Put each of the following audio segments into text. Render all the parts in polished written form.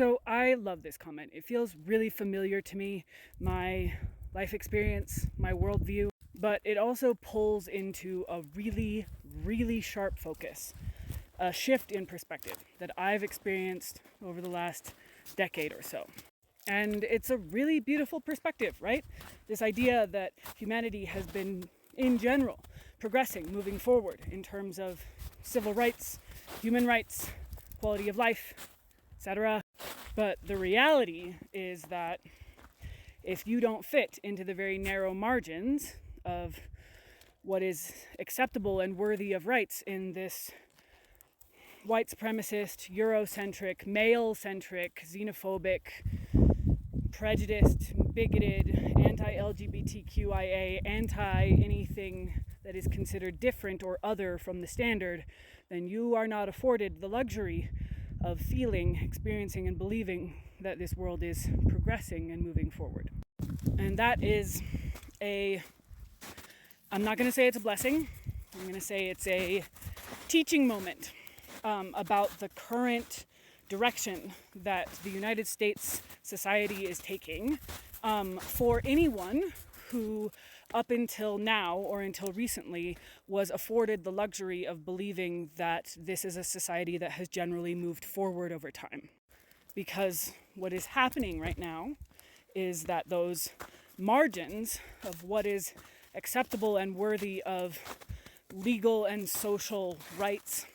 So I love this comment. It feels really familiar to me, my life experience, my worldview, but it also pulls into a really, really sharp focus, a shift in perspective that I've experienced over the last decade or so. And it's a really beautiful perspective, right? This idea that humanity has been, in general, progressing, moving forward in terms of civil rights, human rights, quality of life, etc. But the reality is that if you don't fit into the very narrow margins of what is acceptable and worthy of rights in this white supremacist, Eurocentric, male-centric, xenophobic, prejudiced, bigoted, anti-LGBTQIA, anti-anything that is considered different or other from the standard, then you are not afforded the luxury of feeling, experiencing, and believing that this world is progressing and moving forward. And that is I'm not going to say it's a blessing, I'm going to say it's a teaching moment about the current direction that the United States society is taking for anyone who up until now or until recently was afforded the luxury of believing that this is a society that has generally moved forward over time. Because what is happening right now is that those margins of what is acceptable and worthy of legal and social rights,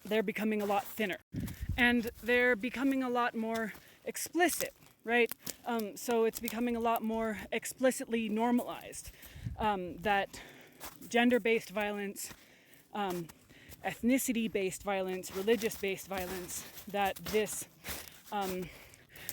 they're becoming a lot thinner. And they're becoming a lot more explicit, right? So it's becoming a lot more explicitly normalized that gender-based violence, ethnicity-based violence, religious-based violence, that this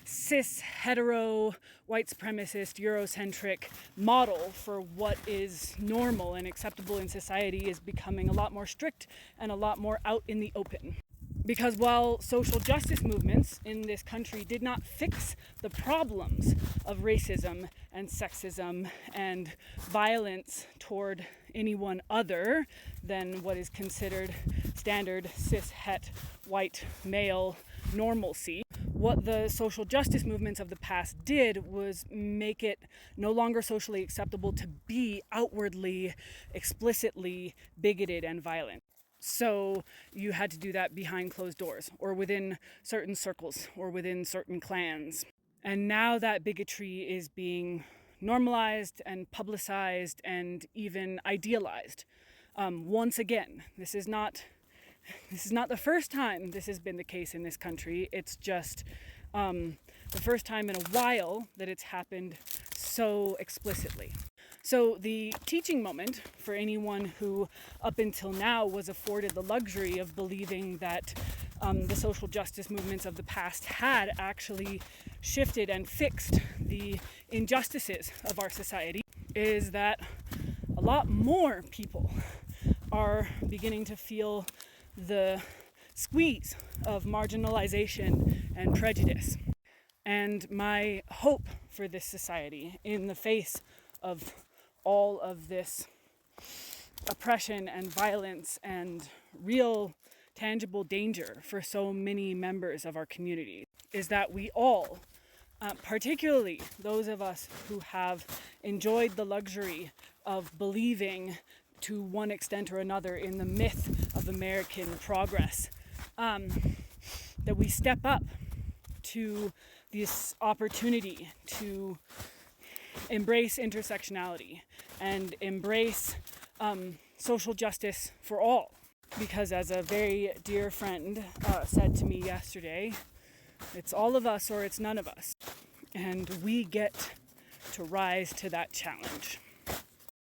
cis, hetero, white supremacist, Eurocentric model for what is normal and acceptable in society is becoming a lot more strict and a lot more out in the open. Because while social justice movements in this country did not fix the problems of racism and sexism and violence toward anyone other than what is considered standard cis, het, white, male normalcy, what the social justice movements of the past did was make it no longer socially acceptable to be outwardly, explicitly bigoted and violent. So you had to do that behind closed doors or within certain circles or within certain clans. And now that bigotry is being normalized and publicized and even idealized. Once again, this is not the first time this has been the case in this country. It's just the first time in a while that it's happened so explicitly. So the teaching moment for anyone who up until now was afforded the luxury of believing that the social justice movements of the past had actually shifted and fixed the injustices of our society is that a lot more people are beginning to feel the squeeze of marginalization and prejudice. And my hope for this society in the face of all of this oppression and violence and real tangible danger for so many members of our community is that we all, particularly those of us who have enjoyed the luxury of believing to one extent or another in the myth of American progress, that we step up to this opportunity to embrace intersectionality and embrace social justice for all. Because as a very dear friend said to me yesterday, it's all of us or it's none of us. And we get to rise to that challenge.